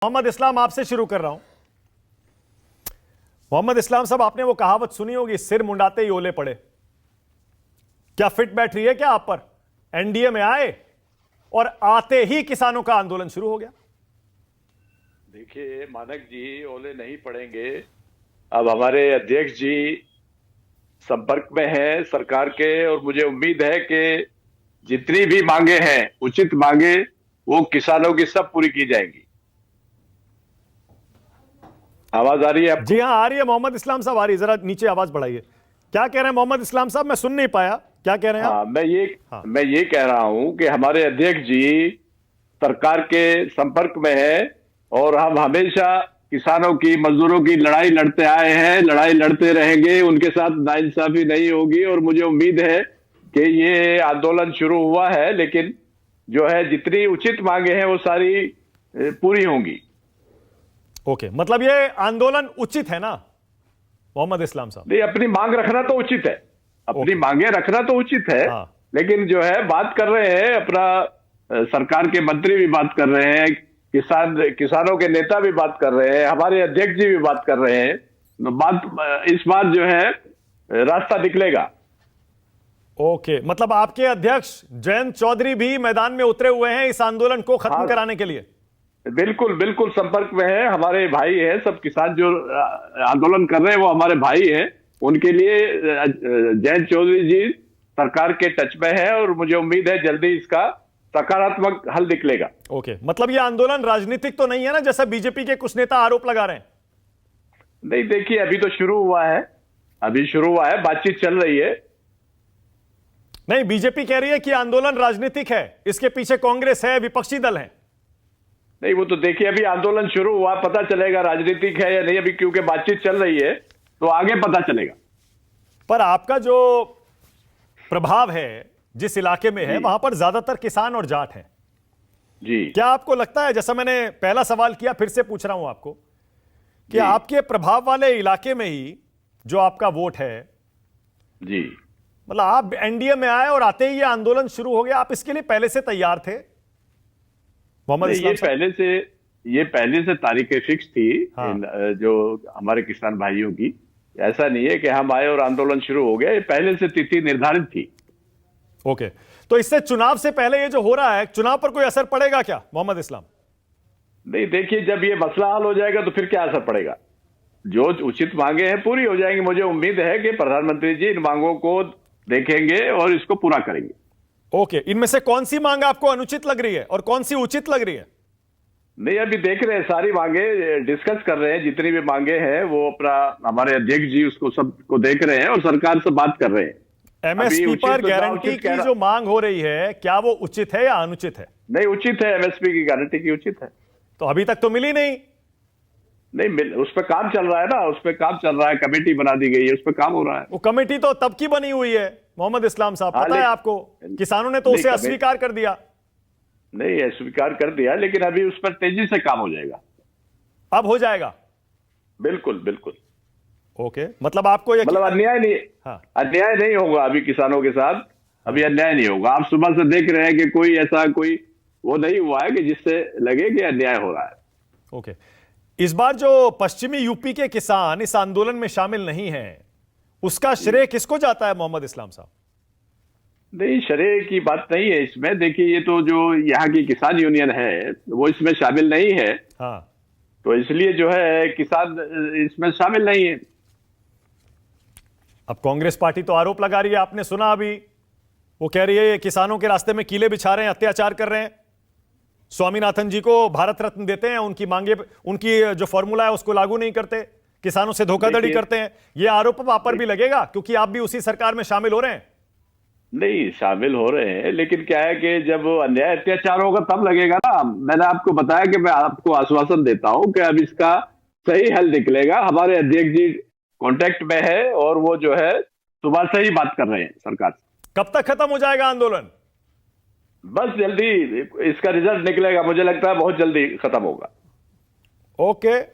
मोहम्मद इस्लाम, आपसे शुरू कर रहा हूं। मोहम्मद इस्लाम साहब, आपने वो कहावत सुनी होगी, सिर मुंडाते ही ओले पड़े। क्या फिट बैठ रही है क्या आप पर? एनडीए में आए और आते ही किसानों का आंदोलन शुरू हो गया। देखिए मानक जी, ओले नहीं पड़ेंगे। अब हमारे अध्यक्ष जी संपर्क में हैं सरकार के, और मुझे उम्मीद है कि जितनी भी मांगे हैं, उचित मांगे, वो किसानों की सब पूरी की जाएंगी। आवाज आ रही है आपको? जी हां, आ रही है मोहम्मद इस्लाम साहब, आ रही है। जरा नीचे आवाज बढ़ाइए। क्या कह रहे हैं मोहम्मद इस्लाम साहब? मैं सुन नहीं पाया, क्या कह रहे हैं आप? मैं ये कह रहा हूं कि हमारे अध्यक्ष जी सरकार के संपर्क में है, और हम हमेशा किसानों की, मजदूरों की लड़ाई लड़ते आए हैं, लड़ाई लड़ते रहेंगे। उनके साथ नाइंसाफी नहीं होगी, और मुझे उम्मीद है कि ये आंदोलन शुरू हुआ है, लेकिन जो है जितनी उचित मांगे हैं वो सारी पूरी होंगी। ओके, मतलब ये आंदोलन उचित है ना मोहम्मद इस्लाम साहब? नहीं, अपनी मांग रखना तो उचित है, अपनी मांगे रखना तो उचित है। हाँ। लेकिन जो है बात कर रहे हैं अपना, सरकार के मंत्री भी बात कर रहे हैं, किसानों के नेता भी बात कर रहे हैं, हमारे अध्यक्ष जी भी बात कर रहे हैं। इस बार जो है रास्ता निकलेगा। ओके, मतलब आपके अध्यक्ष जयंत चौधरी भी मैदान में उतरे हुए हैं इस आंदोलन को खत्म कराने के लिए? बिल्कुल बिल्कुल संपर्क में है, हमारे भाई हैं सब। किसान जो आंदोलन कर रहे हैं वो हमारे भाई हैं। उनके लिए जयंत चौधरी जी सरकार के टच में है, और मुझे उम्मीद है जल्दी इसका सकारात्मक हल निकलेगा। ओके, मतलब ये आंदोलन राजनीतिक तो नहीं है ना, जैसा बीजेपी के कुछ नेता आरोप लगा रहे हैं? नहीं, देखिए अभी तो शुरू हुआ है, बातचीत चल रही है। नहीं, बीजेपी कह रही है कि आंदोलन राजनीतिक है, इसके पीछे कांग्रेस है, विपक्षी दल है। नहीं, वो तो देखिए अभी आंदोलन शुरू हुआ, पता चलेगा राजनीतिक है या नहीं। अभी क्योंकि बातचीत चल रही है तो आगे पता चलेगा। पर आपका जो प्रभाव है जिस इलाके में है, वहां पर ज्यादातर किसान और जाट हैं जी। क्या आपको लगता है, जैसा मैंने पहला सवाल किया फिर से पूछ रहा हूं आपको, कि आपके प्रभाव वाले इलाके में ही जो आपका वोट है जी, मतलब आप एनडीए में आए और आते ही ये आंदोलन शुरू हो गया, आप इसके लिए पहले से तैयार थे मोहम्मद इस्लाम साहब? ये पहले से तारीखें फिक्स थी। हाँ। जो हमारे किसान भाइयों की, ऐसा नहीं है कि हम आए और आंदोलन शुरू हो गया, ये पहले से तिथि निर्धारित थी। ओके, तो इससे चुनाव से पहले ये जो हो रहा है, चुनाव पर कोई असर पड़ेगा क्या मोहम्मद इस्लाम? नहीं, देखिए जब ये मसला हल हो जाएगा तो फिर क्या असर पड़ेगा। जो उचित मांगे हैं पूरी हो जाएंगी। मुझे उम्मीद है कि प्रधानमंत्री जी इन मांगों को देखेंगे और इसको पूरा करेंगे। ओके, इनमें से कौन सी मांग आपको अनुचित लग रही है और कौन सी उचित लग रही है? नहीं, अभी देख रहे हैं, सारी मांगे डिस्कस कर रहे हैं। जितनी भी मांगे हैं वो अपना, हमारे अध्यक्ष जी उसको सबको देख रहे हैं और सरकार से बात कर रहे हैं। एमएसपी पर गारंटी की जो मांग हो रही है, क्या वो उचित है या अनुचित है? नहीं, उचित है। एमएसपी की गारंटी की उचित है। तो अभी तक तो मिली नहीं। उस पर काम चल रहा है ना, उस पर काम चल रहा है, कमेटी बना दी गई है, उस पर काम हो रहा है। वो कमेटी तो तब की बनी हुई है मोहम्मद इस्लाम साहब, पता है आपको? किसानों ने तो उसे अस्वीकार कर दिया। नहीं, अस्वीकार कर दिया, लेकिन अभी उस पर तेजी से काम हो जाएगा। अब हो जाएगा? बिल्कुल बिल्कुल। ओके, मतलब आपको मतलब अन्याय नहीं। हाँ। अन्याय नहीं होगा अभी किसानों के साथ, अभी अन्याय नहीं होगा। आप सुबह से देख रहे हैं कि कोई ऐसा कोई वो नहीं हुआ है कि जिससे लगे कि अन्याय हो रहा है। ओके, इस बार जो पश्चिमी यूपी के किसान इस आंदोलन में शामिल नहीं हैं, उसका श्रेय किसको जाता है मोहम्मद इस्लाम साहब? नहीं, श्रेय की बात नहीं है इसमें। देखिए, ये तो जो यहाँ की किसान यूनियन है वो इसमें शामिल नहीं है। हाँ। तो इसलिए जो है किसान इसमें शामिल नहीं है। अब कांग्रेस पार्टी तो आरोप लगा रही है, आपने सुना अभी, वो कह रही है ये किसानों के रास्ते में कीले बिछा रहे हैं, अत्याचार कर रहे हैं, स्वामीनाथन जी को भारत रत्न देते हैं, उनकी मांगे, उनकी जो फॉर्मूला है उसको लागू नहीं करते, किसानों से धोखाधड़ी करते हैं। ये आरोप आप पर भी लगेगा, क्योंकि आप भी उसी सरकार में शामिल हो रहे हैं। नहीं, शामिल हो रहे हैं, लेकिन क्या है कि जब अन्याय अत्याचार होगा तब लगेगा ना। मैंने आपको बताया कि मैं आपको आश्वासन देता हूं कि अब इसका सही हल निकलेगा। हमारे अध्यक्ष जी कांटेक्ट में है, और वो जो है सुबह से ही बात कर रहे हैं सरकार से। कब तक खत्म हो जाएगा आंदोलन? बस जल्दी इसका रिजल्ट निकलेगा, मुझे लगता है बहुत जल्दी खत्म होगा। ओके।